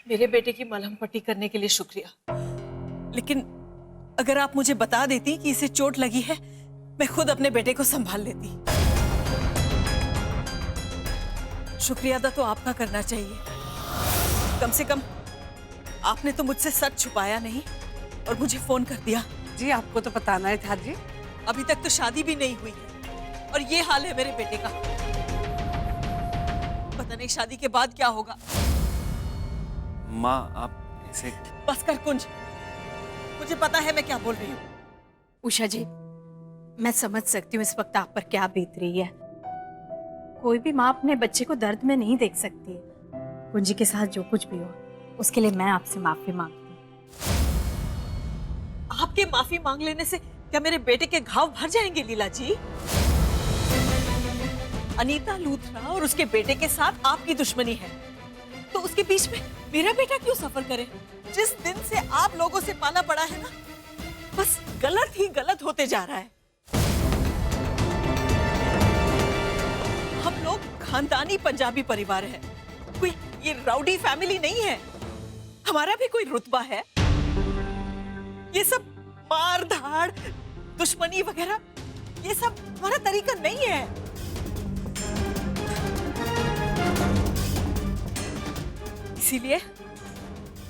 मेरे बेटे की मलहम पट्टी करने के लिए शुक्रिया, लेकिन अगर आप मुझे बता देती कि इसे चोट लगी है, मैं खुद अपने बेटे को संभाल लेती। शुक्रिया अदा तो आपका करना चाहिए। कम से कम आपने तो मुझसे सच छुपाया नहीं और मुझे फोन कर दिया। जी आपको तो बताना ही था जी। अभी तक तो शादी भी नहीं हुई है और ये हाल है मेरे बेटे का। पता नहीं शादी के बाद क्या होगा। माँ आप ऐसे। बस कर कुंज, मुझे पता है मैं क्या बोल रही हूँ। उषा जी, मैं समझ सकती हूँ इस वक्त आप पर क्या बीत रही है। कोई भी माँ अपने बच्चे को दर्द में नहीं देख सकती। कुंजी के साथ जो कुछ भी हो उसके लिए मैं आपसे माफी मांगती हूँ। आपके माफी मांग लेने से क्या मेरे बेटे के घाव भर जाएंगे लीला जी? अनीता लूथरा और उसके बेटे के साथ आपकी दुश्मनी है, तो उसके बीच में मेरा बेटा क्यों सफर करे? जिस दिन से आप लोगों से पाला पड़ा है ना, बस गलत ही गलत होते जा रहा है। हम लोग खानदानी पंजाबी परिवार है, कोई ये राउडी फैमिली नहीं है। हमारा भी कोई रुतबा है। ये सब मार धाड़, दुश्मनी वगैरह, ये सब हमारा तरीका नहीं है। इसीलिए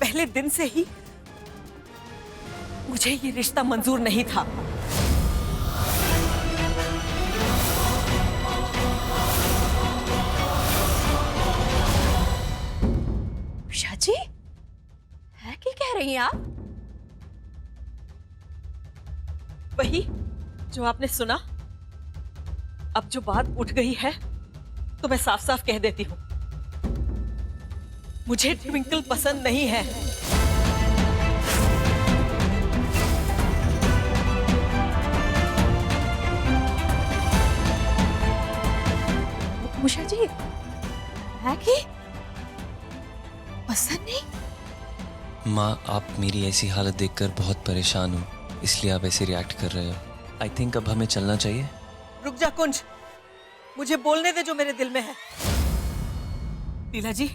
पहले दिन से ही मुझे ये रिश्ता मंजूर नहीं था। उषा जी, है क्या कह रही हैं आप? वही जो आपने सुना। अब जो बात उठ गई है तो मैं साफ साफ कह देती हूँ, मुझे ट्विंकल पसंद नहीं है। उषा जी, है कि पसंद नहीं? माँ आप मेरी ऐसी हालत देखकर बहुत परेशान हो, इसलिए आप ऐसे रिएक्ट कर रहे हो। आई थिंक अब हमें चलना चाहिए। रुक जा कुंज, मुझे बोलने दे जो मेरे दिल में है। लीला जी,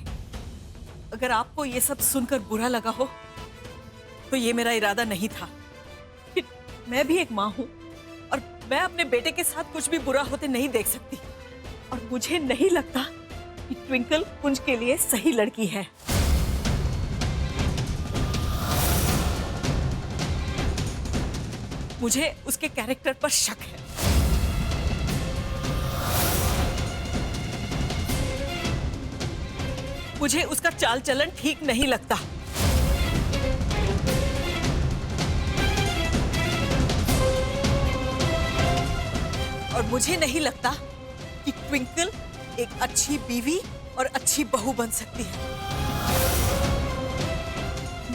अगर आपको ये सब सुनकर बुरा लगा हो तो ये मेरा इरादा नहीं था। मैं भी एक माँ हूं और मैं अपने बेटे के साथ कुछ भी बुरा होते नहीं देख सकती, और मुझे नहीं लगता कि ट्विंकल कुंज के लिए सही लड़की है। मुझे उसके कैरेक्टर पर शक है। मुझे उसका चाल चलन ठीक नहीं लगता। और मुझे नहीं लगता कि ट्विंकल एक अच्छी बीवी और अच्छी बहू बन सकती है।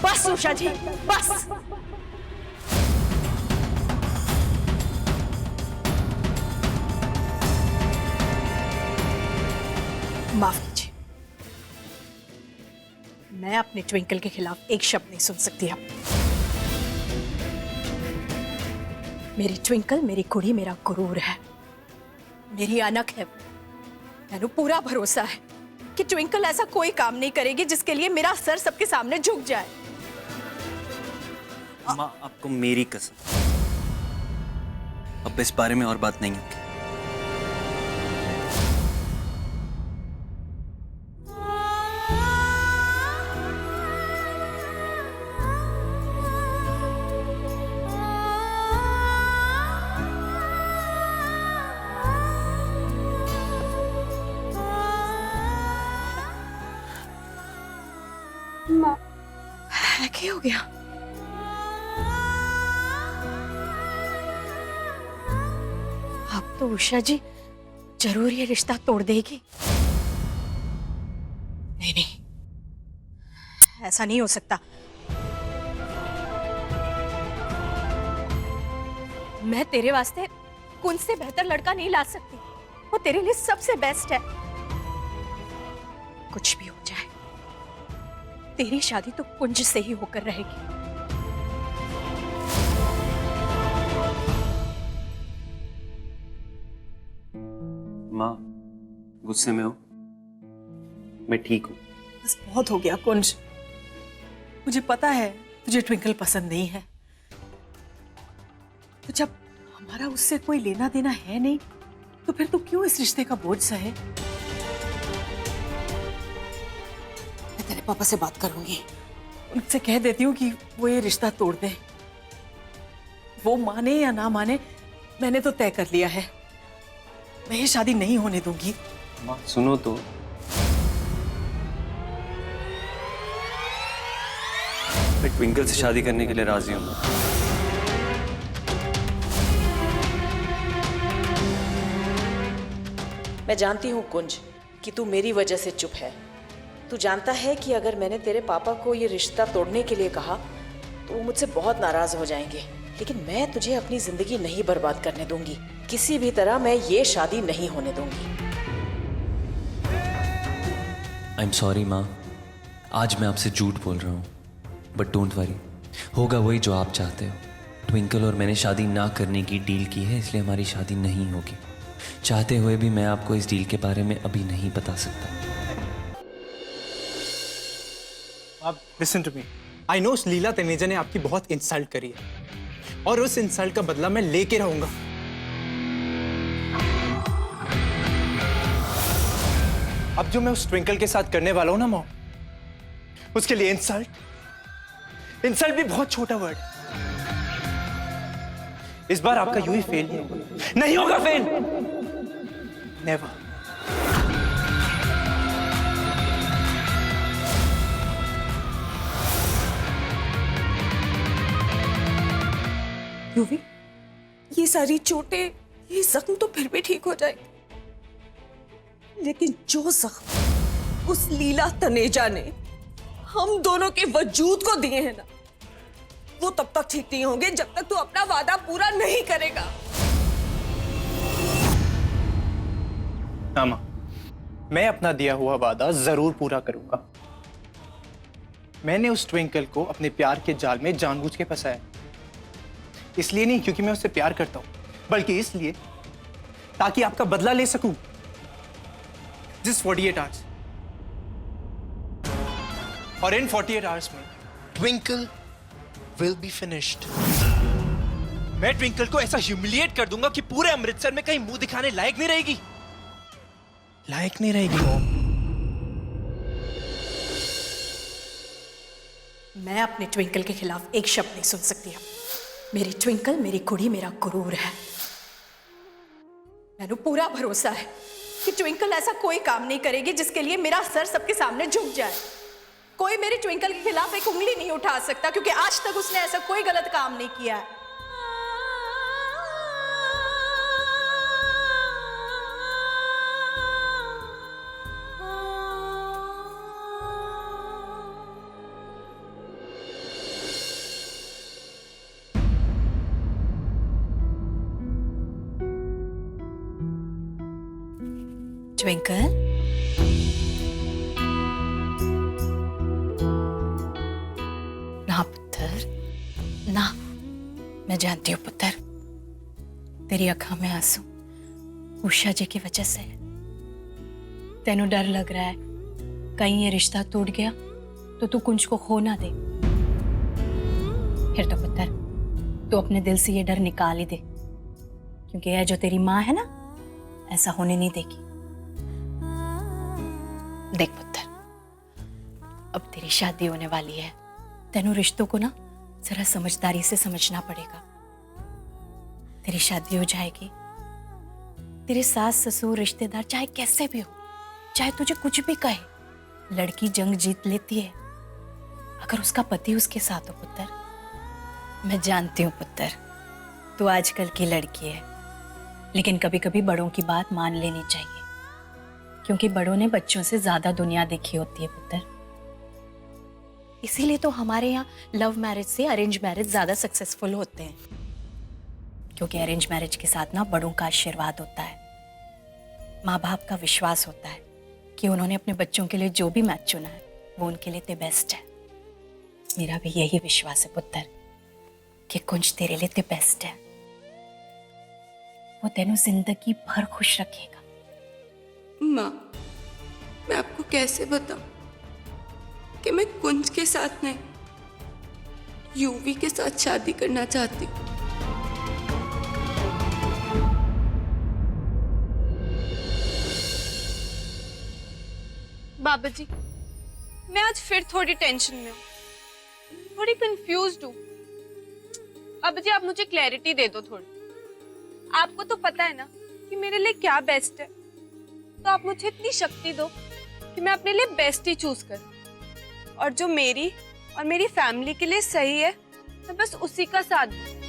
बस उषा जी, बस। माफ कीजिए, मैं अपने ट्विंकल के खिलाफ एक शब्द नहीं सुन सकती। अब मेरी ट्विंकल मेरी कुड़ी, मेरा गुरूर है, मेरी अनक है। मैंने पूरा भरोसा है कि ट्विंकल ऐसा कोई काम नहीं करेगी जिसके लिए मेरा सर सबके सामने झुक जाए। माँ आपको मेरी कसम, अब इस बारे में और बात नहीं होगी। है क्या हो गया? अब तो उषा जी जरूर ये रिश्ता तोड़ देगी। नहीं नहीं, ऐसा नहीं हो सकता। मैं तेरे वास्ते कुंज से बेहतर लड़का नहीं ला सकती। वो तेरे लिए सबसे बेस्ट है। कुछ भी हो जाए, तेरी शादी तो कुंज से ही होकर रहेगी। माँ गुस्से में हो? मैं ठीक हूँ। बस बहुत हो गया कुंज, मुझे पता है तुझे ट्विंकल पसंद नहीं है, तो जब हमारा उससे कोई लेना देना है नहीं तो फिर तू क्यों इस रिश्ते का बोझ सहे? मैं तेरे पापा से बात करूंगी। उनसे कह देती हूँ कि वो ये रिश्ता तोड़ दे। वो माने या ना माने, मैंने तो तय कर लिया है, मैं ये शादी नहीं होने दूंगी। माँ सुनो तो। मैं ट्विंकल से शादी करने के लिए राजी हूँ। मैं जानती हूँ कुंज कि तू मेरी वजह से चुप है। तू जानता है कि अगर मैंने तेरे पापा को ये रिश्ता तोड़ने के लिए कहा तो वो मुझसे बहुत नाराज हो जाएंगे, लेकिन मैं तुझे अपनी जिंदगी नहीं बर्बाद करने दूंगी। किसी भी तरह मैं ये शादी नहीं होने दूंगी। आई एम सॉरी माँ, आज मैं आपसे झूठ बोल रहा हूँ, बट डोंट वरी, होगा वही जो आप चाहते हो। ट्विंकल और मैंने शादी ना करने की डील की है, इसलिए हमारी शादी नहीं होगी। चाहते हुए भी मैं आपको इस डील के बारे में अभी नहीं बता सकता। आप listen to me. I know Leela Taneja ने आपकी बहुत इंसल्ट करी है और उस इंसल्ट का बदला मैं लेके रहूंगा। अब जो मैं उस ट्विंकल के साथ करने वाला हूं ना मॉम, उसके लिए इंसल्ट भी बहुत छोटा वर्ड है। इस बार आपका यूं ही फेल नहीं होगा फेल, नेवर। यूवी, ये सारी चोटें, ये जख्म तो फिर भी ठीक हो जाएंगे, लेकिन जो जख्म उस लीला तनेजा ने हम दोनों के वजूद को दिए हैं ना, वो तब तक ठीक नहीं होंगे जब तक तू अपना वादा पूरा नहीं करेगा। मामा, मैं अपना दिया हुआ वादा जरूर पूरा करूंगा। मैंने उस ट्विंकल को अपने प्यार के जाल में जानबूझ के फंसाया, इसलिए नहीं क्योंकि मैं उससे प्यार करता हूं, बल्कि इसलिए ताकि आपका बदला ले सकूं। जिस 48 आवर्स, और इन 48 आवर्स में Twinkle will be finished. मैं ट्विंकल को ऐसा ह्यूमिलिएट कर दूंगा कि पूरे अमृतसर में कहीं मुंह दिखाने लायक नहीं रहेगी। लायक नहीं रहेगी मॉम। मैं अपने ट्विंकल के खिलाफ एक शब्द नहीं सुन सकती। मेरी ट्विंकल मेरी कुड़ी मेरा गुरूर है। मैंने पूरा भरोसा है कि ट्विंकल ऐसा कोई काम नहीं करेगी जिसके लिए मेरा सर सबके सामने झुक जाए। कोई मेरी ट्विंकल के खिलाफ एक उंगली नहीं उठा सकता, क्योंकि आज तक उसने ऐसा कोई गलत काम नहीं किया है। ट्विंकल, ना पुत्र ना। मैं जानती हूँ पुत्र, तेरी आंखों में आंसू उषा जी की वजह से। तेनू डर लग रहा है कहीं ये रिश्ता टूट गया तो तू कुंज को खो ना दे। फिर तो पुत्र तू अपने दिल से ये डर निकाल ही दे, क्योंकि यह जो तेरी माँ है ना, ऐसा होने नहीं देगी। देख पुत्र, अब तेरी शादी होने वाली है, तेनू रिश्तों को ना जरा समझदारी से समझना पड़ेगा। तेरी शादी हो जाएगी, तेरे सास ससुर रिश्तेदार चाहे कैसे भी हो, चाहे तुझे कुछ भी कहे, लड़की जंग जीत लेती है अगर उसका पति उसके साथ हो। पुत्र, मैं जानती हूँ पुत्र, तू आजकल की लड़की है, लेकिन कभी कभी बड़ों की बात मान लेनी चाहिए, क्योंकि बड़ों ने बच्चों से ज्यादा दुनिया देखी होती है पुत्र। इसीलिए तो हमारे यहाँ लव मैरिज से अरेंज मैरिज ज्यादा सक्सेसफुल होते हैं, क्योंकि अरेंज मैरिज के साथ ना बड़ों का आशीर्वाद होता है, माँ बाप का विश्वास होता है कि उन्होंने अपने बच्चों के लिए जो भी मैच चुना है वो उनके लिए द बेस्ट है। मेरा भी यही विश्वास है पुत्र कि कुंज तेरे लिए द बेस्ट है। वो तेनू जिंदगी भर खुश रखेगा। माँ, मैं आपको कैसे बताऊं कि मैं कुंज के साथ नहीं, यूवी के साथ शादी करना चाहती हूँ। बाबा जी, मैं आज फिर थोड़ी टेंशन में हूँ, थोड़ी कंफ्यूज्ड हूँ। बाबा जी, आप मुझे क्लैरिटी दे दो थोड़ी। आपको तो पता है ना कि मेरे लिए क्या बेस्ट है, तो आप मुझे इतनी शक्ति दो कि मैं अपने लिए बेस्ट ही चूज करूँ, और जो मेरी और मेरी फैमिली के लिए सही है मैं बस उसी का साथ दूँ।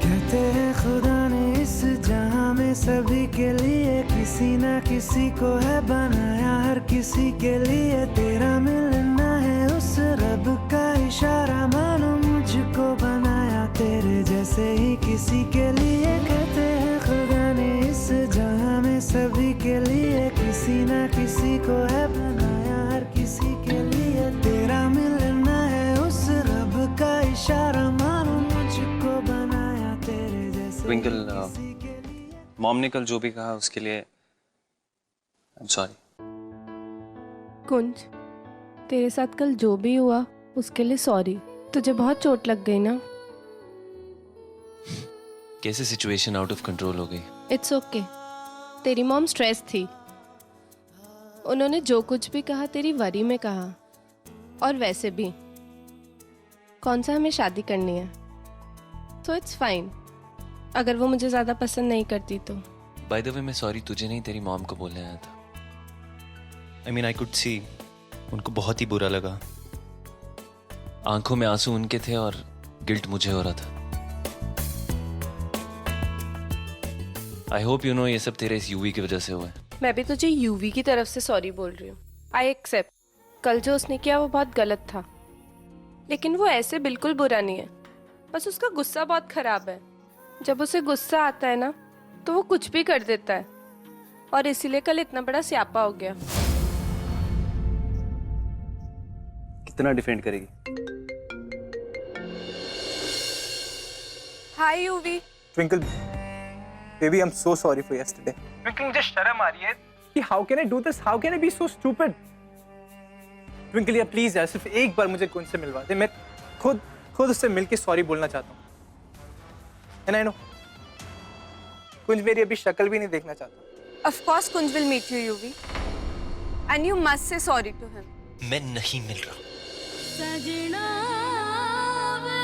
कहते हैं खुदा ने इस जहां में सभी के लिए किसी ना किसी को है बनाया, हर किसी के लिए तेरा मिलना है उस रब का इशारा, मानो मुझको बनाया तेरे जैसे ही किसी के लिए। कहते हैं खुदा ने इस जहां में सभी के लिए किसी ना किसी को है बनाया, हर किसी के लिए तेरा मिलना है उस रब का इशारा, मानो मुझको बनाया तेरे जैसे। ट्विंकल, मॉम ने कल जो भी कहा उसके लिए आई एम सॉरी। कुंज, तेरे साथ कल जो भी हुआ उसके लिए सॉरी। तुझे बहुत चोट लग गई ना? कैसे सिचुएशन आउट ऑफ कंट्रोल हो गई। It's okay. तेरी मॉम स्ट्रेस थी, उन्होंने जो कुछ भी कहा तेरी वरी में कहा, और वैसे भी कौन सा हमें शादी करनी है, तो इट्स फाइन। अगर वो मुझे ज्यादा पसंद नहीं करती तो। बाय द वे, मैं सॉरी तुझे नहीं तेरी मॉम को बोलने आया था। I mean I could see, उनको बहुत ही बुरा लगा, आंखों में आंसू उनके थे और गिल्ट मुझे हो रहा था। आई होप यू नो ये सब तेरे इस यूवी की वजह से हुआ है। मैं भी तुझे यूवी की तरफ से सॉरी बोल रही हूँ। आई एक्सेप्ट, कल जो उसने किया वो बहुत गलत था, लेकिन वो ऐसे बिल्कुल बुरा नहीं है, बस उसका गुस्सा बहुत खराब है। जब उसे गुस्सा आता है ना तो वो कुछ भी कर देता है, और इसीलिए कल इतना बड़ा स्यापा हो गया। कितना डिफेंड करेगी? Hi Yuvi. Twinkle, baby, I am so sorry for yesterday. Twinkle, मुझे शर्म आ रही है कि how can I do this, how can I be so stupid. Twinkle यार प्लीज यार, सिर्फ एक बार मुझे कुंज से मिलवा दे, मैं खुद उससे मिलके सॉरी बोलना चाहता हूँ। एंड आई नो कुंज मेरी अभी शक्ल भी नहीं देखना चाहता। Of course Kunj will meet you यूवी, and you must say sorry to him. मैं नहीं मिल रहा। सजना वे,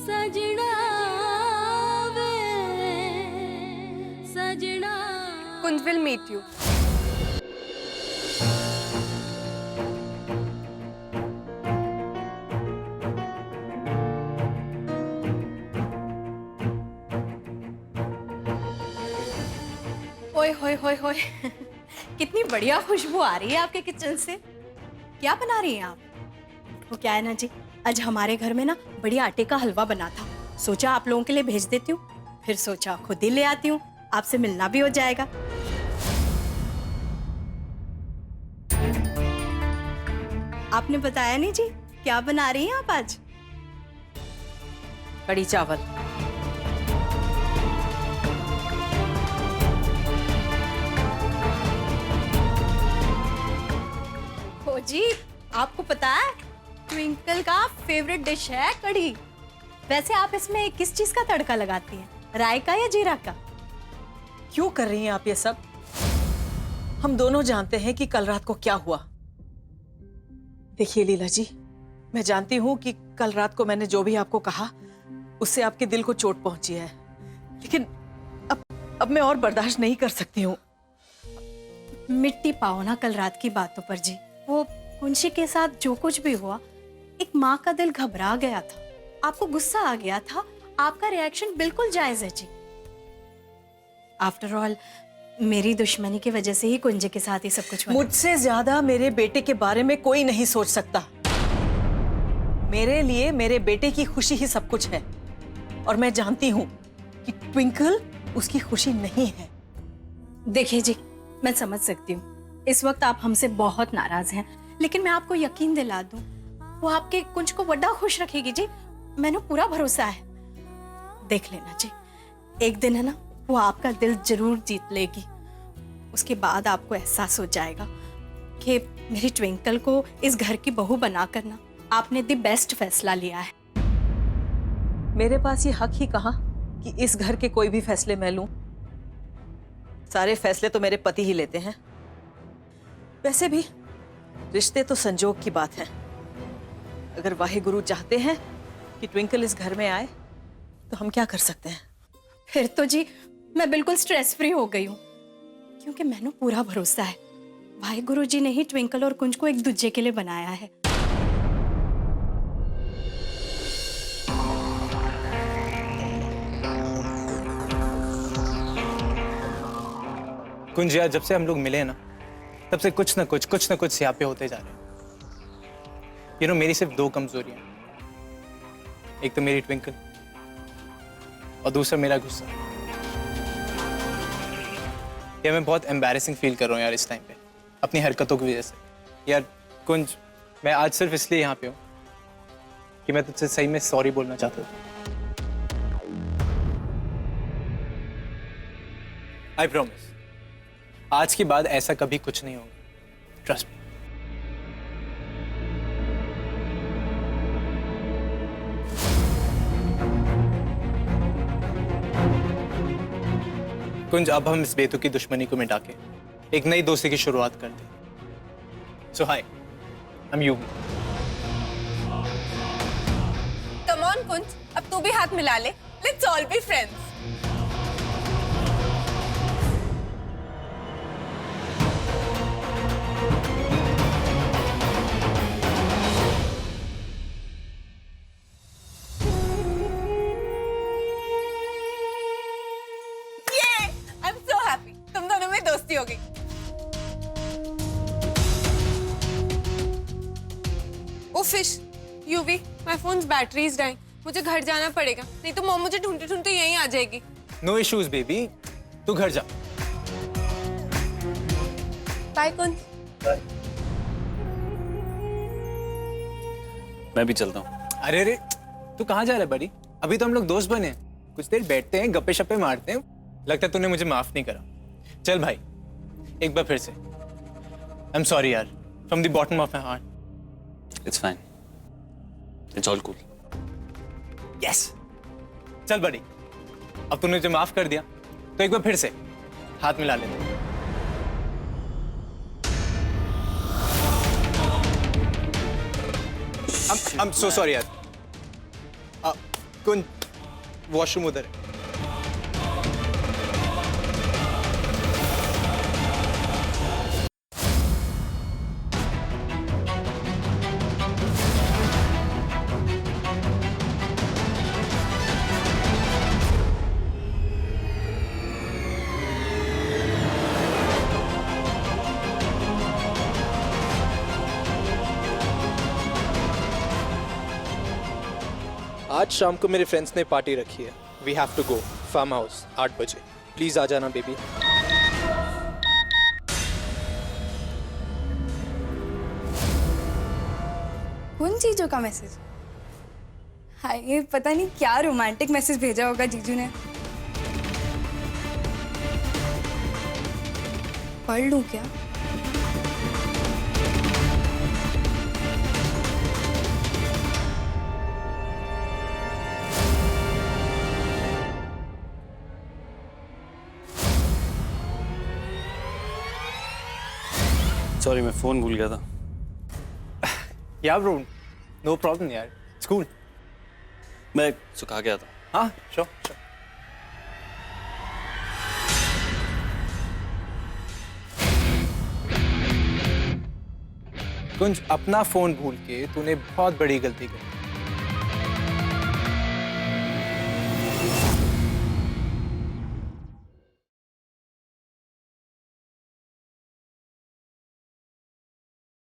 सजना वे, सजना। Kunj will meet you. ओए होए होए होए कितनी बढ़िया खुशबू आ रही है आपके किचन से। क्या बना रही हैं आप? वो क्या है ना जी, आज हमारे घर में ना बढ़िया आटे का हलवा बना था, सोचा आप लोगों के लिए भेज देती हूँ, फिर सोचा खुद ही ले आती हूँ, आपसे मिलना भी हो जाएगा। आपने बताया नहीं जी, क्या बना रही हैं आप आज? कड़ी चावल। ओ जी, आपको पता है ट्विंकल का फेवरेट डिश है कढ़ी। वैसे आप इसमें किस चीज का तड़का लगाती हैं, राई का या जीरा का? क्यों कर रही हैं आप ये सब? हम दोनों जानते हैं कि कल रात को क्या हुआ। देखिए लीला जी, मैं जानती हूं कि कल रात को मैंने जो भी आपको कहा उससे आपके दिल को चोट पहुंची है, लेकिन अब मैं और बर्दाश्त नहीं कर सकती हूँ। मिट्टी पाओ ना कल रात की बातों पर जी। वो कुंशी के साथ जो कुछ भी हुआ, एक माँ का दिल घबरा गया था, आपको गुस्सा आ गया था, आपका रिएक्शन बिल्कुल जायज है जी। आफ्टर ऑल मेरी दुश्मनी की वजह से ही कुंजे के साथ ही सब कुछ हुआ। मुझसे ज्यादा मेरे बेटे के बारे में कोई नहीं सोच सकता। मेरे लिए मेरे बेटे की खुशी ही सब कुछ है, और मैं जानती हूं कि ट्विंकल उसकी खुशी नहीं है। देखिए जी, मैं समझ सकती हूँ इस वक्त आप हमसे बहुत नाराज हैं, लेकिन मैं आपको यकीन दिला दूं, वो आपके कुंज को बड़ा खुश रखेगी जी। मैंने पूरा भरोसा है। देख लेना जी, एक दिन है ना, वो आपका दिल जरूर जीत लेगी। उसके बाद आपको एहसास हो जाएगा कि मेरी ट्विंकल को इस घर की बहू बना करना आपने द बेस्ट फैसला लिया है। मेरे पास ये हक ही कहाँ कि इस घर के कोई भी फैसले मैं लूं। सारे फैसले तो मेरे पति ही लेते हैं। वैसे भी रिश्ते तो संजोग की बात है। अगर वाहिगुरु चाहते हैं कि ट्विंकल इस घर में आए तो हम क्या कर सकते हैं। फिर तो जी मैं बिल्कुल स्ट्रेस फ्री हो गई हूँ, क्योंकि मैंने पूरा भरोसा है भाई गुरु जी ने ही ट्विंकल और कुंज को एक दूजे के लिए बनाया है। कुंज यार, जब से हम लोग मिले हैं ना, तब से कुछ ना कुछ स्यापे होते जा रहे हैं। मेरी सिर्फ 2 कमजोरियां, एक तो मेरी ट्विंकल और दूसरा मेरा गुस्सा। यार मैं बहुत एम्बैरेसिंग फील कर रहा हूँ यार इस टाइम पे, अपनी हरकतों की वजह से। यार कुंज, मैं आज सिर्फ इसलिए यहाँ पे हूँ कि मैं तुझसे सही में सॉरी बोलना चाहता था। आई प्रॉमिस, आज के बाद ऐसा कभी कुछ नहीं होगा। Trust me. कुंज, अब हम इस बेतुकी दुश्मनी को मिटा के एक नई दोस्ती की शुरुआत करते हैं। So hi, I am Yuvi. Come on Kunj, अब तू भी हाथ मिला ले। Let's all be friends. तुम दोनों में दोस्ती हो गई। Oh fish, Yuvi, my phone's battery is dying. मुझे घर जाना पड़ेगा, नहीं तो मॉम मुझे ढूंढते ढूंढते यहीं आ जाएगी। नो इश्यूज बेबी, तू घर जा। बाय कुंज। मैं भी चलता हूँ। अरे रे, तू कहाँ जा रहा है बड़ी? अभी तो हम लोग दोस्त बने हैं, कुछ देर बैठते हैं, गप्पे शप्पे मारते हैं। लगता है तूने मुझे माफ नहीं करा। चल भाई, एक बार फिर से आई एम सॉरी यार, from the bottom of my heart. It's fine, it's all cool. Yes, चल बड़ी, अब तूने मुझे माफ कर दिया तो एक बार फिर से हाथ मिला लेते। I'm so sorry यार। कुंज, वॉशरूम उधर है। आज शाम को मेरे फ्रेंड्स ने पार्टी रखी है। We have to go farm house 8 बजे। प्लीज आ जाना बेबी। कौन जीजू का मैसेज? हाय, ये पता नहीं क्या रोमांटिक मैसेज भेजा होगा जीजू ने। पढ़ लूं क्या? सॉरी, मैं फोन भूल गया था। यार ब्रो, नो प्रॉब्लम यार, इट्स कूल। मैं सुखा गया था। हाँ, श्योर श्योर। कुंज, अपना फोन भूल के तूने बहुत बड़ी गलती की।